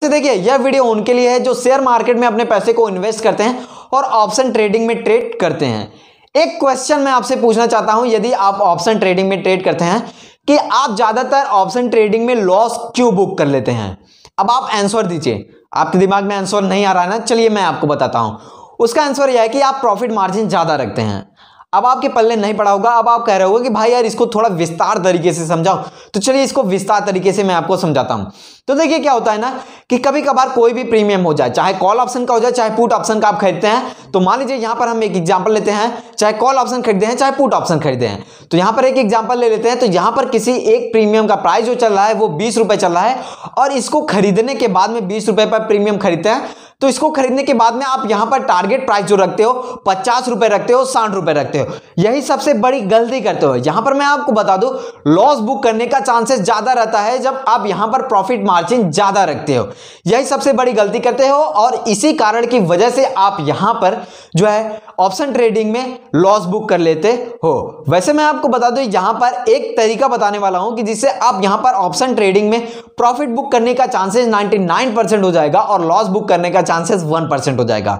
देखिए यह वीडियो उनके लिए है जो शेयर मार्केट में अपने पैसे को इन्वेस्ट करते हैं और ऑप्शन ट्रेडिंग में ट्रेड करते हैं। एक क्वेश्चन मैं आपसे पूछना चाहता हूं, यदि आप ऑप्शन ट्रेडिंग में ट्रेड करते हैं कि आप ज्यादातर ऑप्शन ट्रेडिंग में लॉस क्यों बुक कर लेते हैं। अब आप आंसर दीजिए, आपके दिमाग में आंसर नहीं आ रहा है ना, चलिए मैं आपको बताता हूं। उसका आंसर यह है कि आप प्रॉफिट मार्जिन ज्यादा रखते हैं। अब आपके पल्ले नहीं पड़ा होगा, अब आप कह रहे होगे कि भाई यार इसको थोड़ा विस्तार तरीके से समझाओ, तो चलिए इसको विस्तार तरीके से मैं आपको समझाता हूं। तो देखिए क्या होता है ना कि कभी कभार कोई भी प्रीमियम हो जाए, चाहे कॉल ऑप्शन का हो जाए चाहे पुट ऑप्शन का आप खरीदते हैं। तो मान लीजिए यहां पर हम एक एग्जांपल लेते हैं, चाहे कॉल ऑप्शन खरीदते हैं चाहे पुट ऑप्शन खरीदते हैं। तो यहां पर एक एग्जांपल ले लेते हैं। तो यहां पर किसी एक प्रीमियम का प्राइस जो चल रहा है वो 20 रुपए चल रहा है और इसको खरीदने के बाद में 20 रुपए पर प्रीमियम खरीदते हैं। तो इसको खरीदने के बाद में आप यहां पर टारगेट प्राइस जो रखते हो 50 रुपए रखते हो, 60 रुपए रखते हो। यही सबसे बड़ी गलती करते हो। यहां पर मैं आपको बता दूं लॉस बुक करने का चांसेस ज्यादा रहता है जब आप यहां पर प्रॉफिट मार्जिन ज्यादा रखते हो। यही सबसे बड़ी गलती करते हो और इसी कारण की वजह से आप यहां पर जो है ऑप्शन ट्रेडिंग में लॉस बुक कर लेते हो। वैसे मैं आपको बता दूं यहां पर एक तरीका बताने वाला हूं कि जिससे आप यहां पर ऑप्शन ट्रेडिंग में प्रॉफिट बुक करने का चांसेस 99% हो जाएगा और लॉस बुक करने का चांसेस 1% हो जाएगा।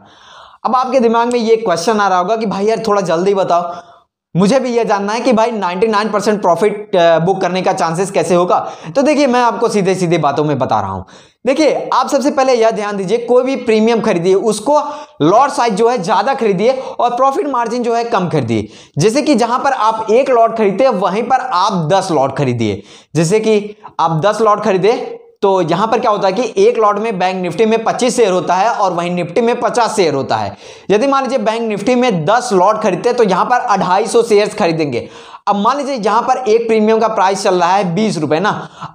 अब आपके दिमाग में ये क्वेश्चन आ रहा होगा कि भाई यार थोड़ा जल्दी बताओ, मुझे भी यह जानना है कि भाई 99% प्रॉफिट बुक करने का चांसेस कैसे होगा। तो देखिए मैं आपको सीधे सीधे बातों में बता रहा हूं। देखिए आप सबसे पहले यह ध्यान दीजिए, कोई भी प्रीमियम खरीदिए उसको लॉट साइज जो है ज्यादा खरीदिए और प्रॉफिट मार्जिन जो है कम खरीदिए। जैसे कि जहां पर आप 1 लॉट खरीदते हैं वहीं पर आप 10 लॉट खरीदिए। जैसे कि आप 10 लॉट खरीदे तो यहां पर क्या होता है कि एक लॉट में बैंक निफ्टी में 25 शेयर होता है और वहीं निफ्टी में 50 शेयर होता है। यदि मान लीजिए बैंक निफ्टी में 10 लॉट खरीदते हैं तो यहां पर 250 शेयर्स खरीदेंगे। अब मान लीजिए यहां पर एक प्रीमियम का प्राइस चल रहा है 20 रुपए ना।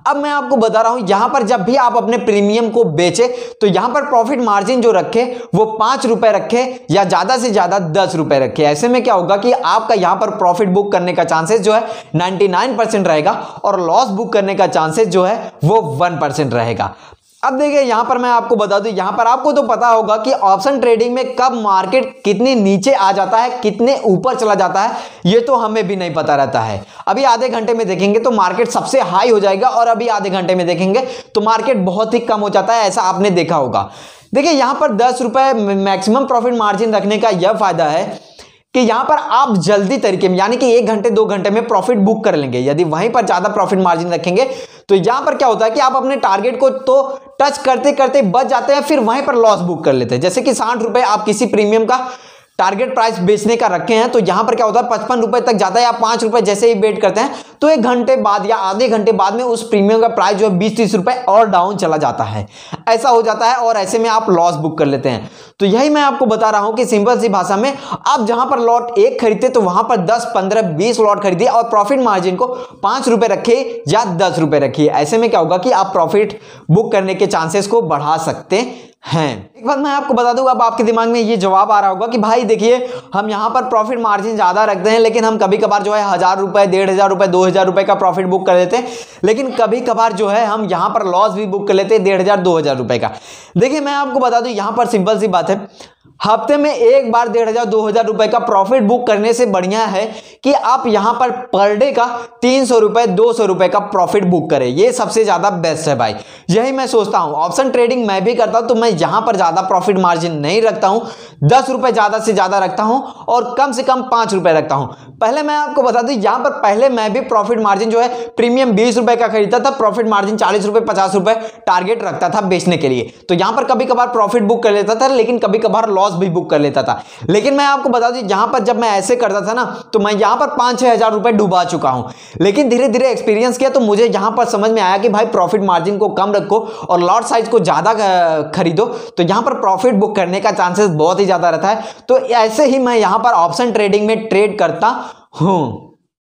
अब मैं आपको बता रहा हूं यहां पर जब भी आप अपने प्रीमियम को बेचे तो यहां पर प्रॉफिट मार्जिन जो रखे वो 5 रुपए रखे या ज्यादा से ज्यादा 10 रुपए रखे। ऐसे में क्या होगा कि आपका यहां पर प्रॉफिट बुक करने का चांसेस जो है 99% रहेगा और लॉस बुक करने का चांसेस जो है वो 1% रहेगा। अब देखिए यहां पर मैं आपको बता दूं, यहां पर आपको तो पता होगा कि ऑप्शन ट्रेडिंग में कब मार्केट कितने नीचे आ जाता है कितने ऊपर चला जाता है ये तो हमें भी नहीं पता रहता है। अभी आधे घंटे में देखेंगे तो मार्केट सबसे हाई हो जाएगा और अभी आधे घंटे में देखेंगे तो मार्केट बहुत ही कम हो जाता है, ऐसा आपने देखा होगा। देखिए यहां पर 10 रुपए मैक्सिमम प्रॉफिट मार्जिन रखने का यह फायदा है कि यहां पर आप जल्दी तरीके में यानी कि 1 घंटे 2 घंटे में प्रॉफिट बुक कर लेंगे। यदि वहीं पर ज्यादा प्रॉफिट मार्जिन रखेंगे तो यहां पर क्या होता है कि आप अपने टारगेट को तो टच करते करते बच जाते हैं, फिर वहीं पर लॉस बुक कर लेते हैं। जैसे कि 60 रुपए आप किसी प्रीमियम का टारगेट प्राइस बेचने का रखे हैं तो यहां पर क्या होता है 55 रुपए तक जाता है। आप 5 रुपए जैसे ही वेट करते हैं तो 1 घंटे बाद या आधे घंटे बाद में उस प्रीमियम का प्राइस जो है 20-30 रुपए और डाउन चला जाता है। ऐसा हो जाता है और ऐसे में आप लॉस बुक कर लेते हैं। तो यही मैं आपको बता रहा हूं कि सिंपल सी भाषा में आप जहां पर लॉट 1 खरीदते तो वहां पर 10, 15, 20 लॉट खरीदिए और प्रॉफिट मार्जिन को 5 रुपए रखिए या 10 रुपए रखिए। ऐसे में क्या होगा कि आप प्रॉफिट बुक करने के चांसेस को बढ़ा सकते हैं। एक बात मैं आपको बता दूं, अब आपके दिमाग में ये जवाब आ रहा होगा कि भाई देखिए हम यहां पर प्रॉफिट मार्जिन ज्यादा रखते हैं लेकिन हम कभी कभार जो है 1000 रुपए 1500 रुपए 2000 रुपए का प्रॉफिट बुक कर लेते हैं, लेकिन कभी कभार जो है हम यहां पर लॉस भी बुक कर लेते हैं 1500 2000 रुपए का। देखिए मैं आपको बता दूं यहां पर सिंपल सी बात है, हफ्ते में एक बार 1500 2000 रुपए का प्रॉफिट बुक करने से बढ़िया है कि आप यहां पर डे का 300 रुपए 200 रुपए का प्रॉफिट बुक करें। ये सबसे ज्यादा बेस्ट है भाई, यही मैं सोचता हूं। ऑप्शन ट्रेडिंग मैं भी करता हूं तो मैं यहां पर ज्यादा प्रॉफिट मार्जिन नहीं रखता हूं, 10 रुपए ज्यादा से ज्यादा रखता हूं और कम से कम 5 रुपए रखता हूं। पहले मैं आपको बता दूं यहां पर पहले मैं भी प्रॉफिट मार्जिन जो है प्रीमियम 20 रुपए का खरीदता था, प्रॉफिट मार्जिन 40 रुपए 50 रुपए टारगेट रखता था बेचने के लिए। तो यहां पर कभी कभार प्रॉफिट बुक कर लेता था लेकिन कभी कभार लॉस भी बुक कर लेता था। लेकिन मैं आपको बता दूं यहां पर जब मैं ऐसे करता था ना तो मैं यहां पर 5-6 हजार रुपए डुबा चुका हूं। लेकिन धीरे धीरे एक्सपीरियंस किया तो मुझे यहां पर समझ में आया कि भाई प्रॉफिट मार्जिन को कम रखो और लॉट साइज को ज्यादा खरीदो तो यहां पर प्रॉफिट बुक करने का चांसेस बहुत ही ज्यादा रहता है। तो ऐसे ही मैं यहां पर ऑप्शन ट्रेडिंग में ट्रेड करता हूं।